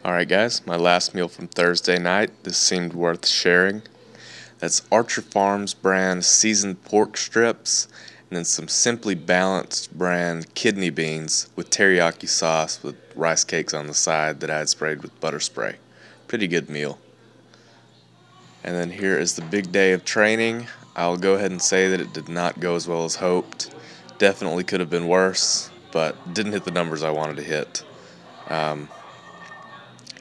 Alright guys, my last meal from Thursday night. This seemed worth sharing. That's Archer Farms brand seasoned pork strips and then some Simply Balanced brand kidney beans with teriyaki sauce with rice cakes on the side that I had sprayed with butter spray. Pretty good meal. And then here is the big day of training. I'll go ahead and say that it did not go as well as hoped. Definitely could have been worse, but didn't hit the numbers I wanted to hit.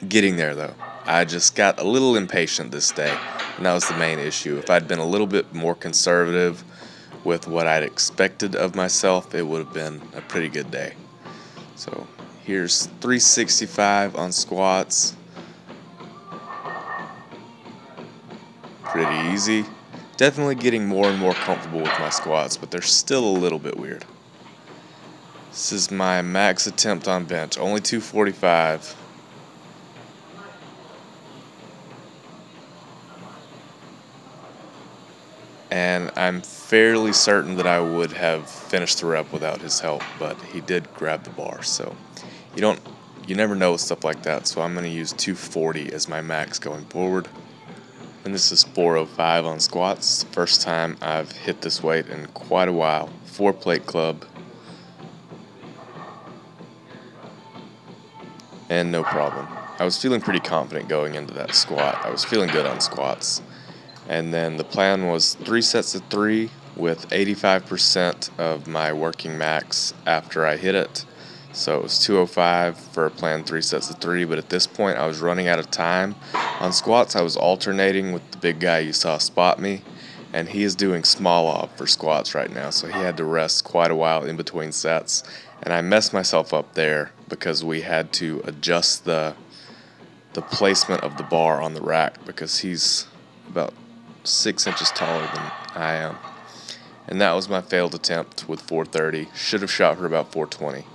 Getting there though. I just got a little impatient this day, and that was the main issue. If I'd been a little bit more conservative with what I'd expected of myself, it would have been a pretty good day. So here's 365 on squats. Pretty easy. Definitely getting more and more comfortable with my squats, but they're still a little bit weird. This is my max attempt on bench, only 245. And I'm fairly certain that I would have finished the rep without his help, but he did grab the bar, so you never know with stuff like that, so I'm going to use 240 as my max going forward. And this is 405 on squats. The first time I've hit this weight in quite a while. 4-plate club. And no problem. I was feeling pretty confident going into that squat. I was feeling good on squats. And then the plan was 3 sets of 3 with 85% of my working max after I hit it. So it was 205 for a planned 3 sets of 3, but at this point I was running out of time. On squats I was alternating with the big guy you saw spot me, and he is doing small op for squats right now, so he had to rest quite a while in between sets. And I messed myself up there because we had to adjust the placement of the bar on the rack because he's about 6 inches taller than I am. And that was my failed attempt with 430. Should have shot for about 420.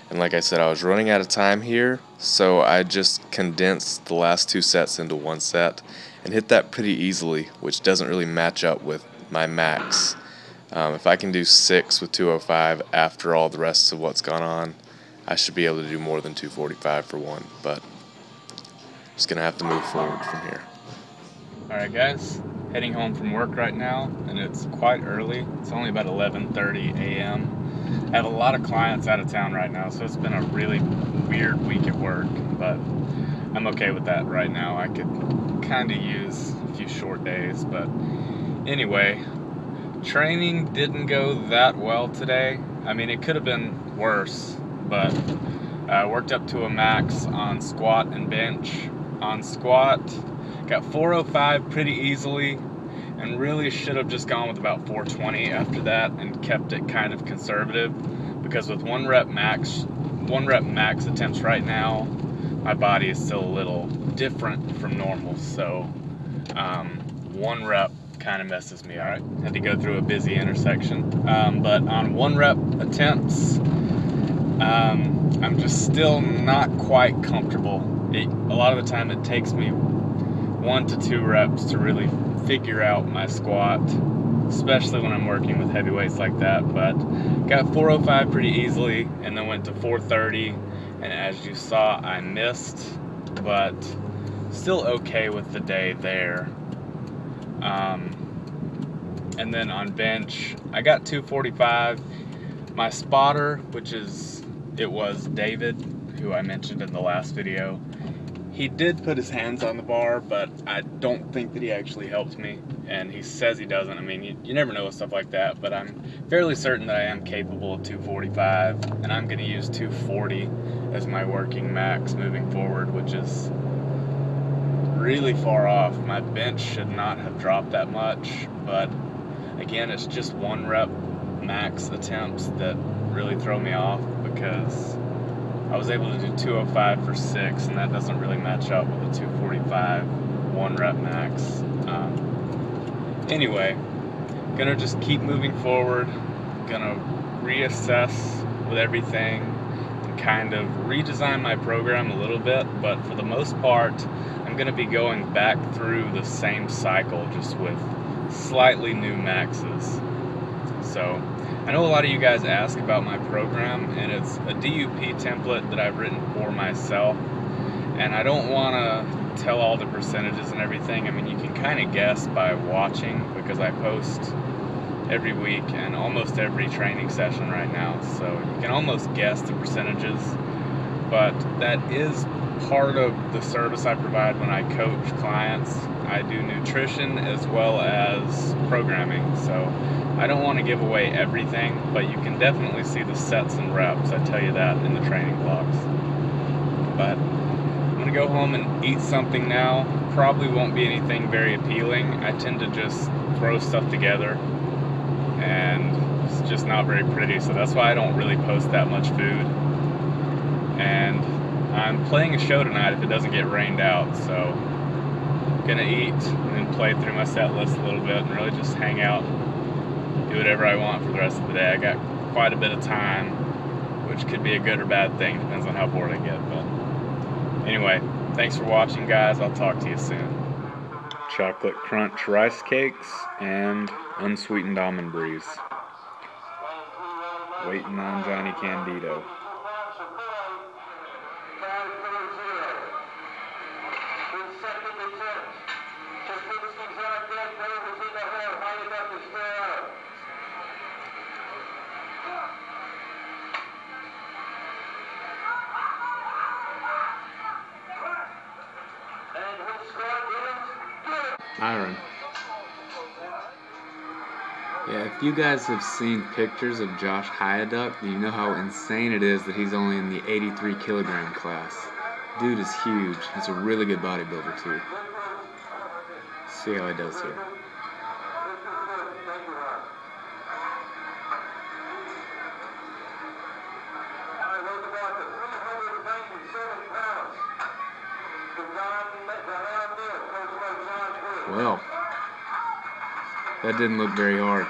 And like I said, I was running out of time here, so I just condensed the last 2 sets into 1 set and hit that pretty easily, which doesn't really match up with my max. If I can do 6 with 205 after all the rest of what's gone on, I should be able to do more than 245 for 1, but just gonna have to move forward from here. Alright guys, heading home from work right now, and it's quite early. It's only about 11:30 a.m. I have a lot of clients out of town right now, so it's been a really weird week at work, but I'm okay with that right now. I could kind of use a few short days, but anyway, training didn't go that well today. I mean, it could have been worse, but I worked up to a max on squat and bench. On squat, got 405 pretty easily, and really should have just gone with about 420 after that and kept it kind of conservative, because with 1 rep max attempts right now, my body is still a little different from normal, so 1 rep kind of messes me. Alright, had to go through a busy intersection, but on 1 rep attempts, I'm just still not quite comfortable. A lot of the time it takes me 1 to 2 reps to really figure out my squat, especially when I'm working with heavy weights like that. But got 405 pretty easily, and then went to 430, and as you saw, I missed, but still okay with the day there. And then on bench, I got 245. My spotter, which was David, who I mentioned in the last video, he did put his hands on the bar, but I don't think that he actually helped me, and he says he doesn't. I mean, you never know with stuff like that, but I'm fairly certain that I am capable of 245, and I'm going to use 240 as my working max moving forward, which is really far off. My bench should not have dropped that much, but again, it's just 1 rep max attempts that really throw me off, because I was able to do 205 for 6, and that doesn't really match up with a 245 1 rep max. Anyway, gonna just keep moving forward, gonna reassess with everything and kind of redesign my program a little bit, but for the most part, I'm gonna be going back through the same cycle, just with slightly new maxes. So I know a lot of you guys ask about my program, and it's a DUP template that I've written for myself, And I don't want to tell all the percentages and everything. I mean, you can kind of guess by watching, because I post every week and almost every training session right now. So you can almost guess the percentages. But that is part of the service I provide when I coach clients. I do nutrition as well as programming. So I don't want to give away everything, but you can definitely see the sets and reps. I tell you that in the training vlogs. But I'm going to go home and eat something now. Probably won't be anything very appealing. I tend to just throw stuff together, and it's just not very pretty. So that's why I don't really post that much food. And I'm playing a show tonight if it doesn't get rained out. So I'm going to eat and then play through my set list a little bit and really just hang out, do whatever I want for the rest of the day. I got quite a bit of time, which could be a good or bad thing. Depends on how bored I get. But anyway, thanks for watching, guys. I'll talk to you soon. Chocolate Crunch Rice Cakes and Unsweetened Almond Breeze. Waiting on Johnny Candito. Mirin. Yeah, if you guys have seen pictures of Josh Hyaduck, you know how insane it is that he's only in the 83 kilogram class. Dude is huge. He's a really good bodybuilder too. See how he does here. Well, that didn't look very hard.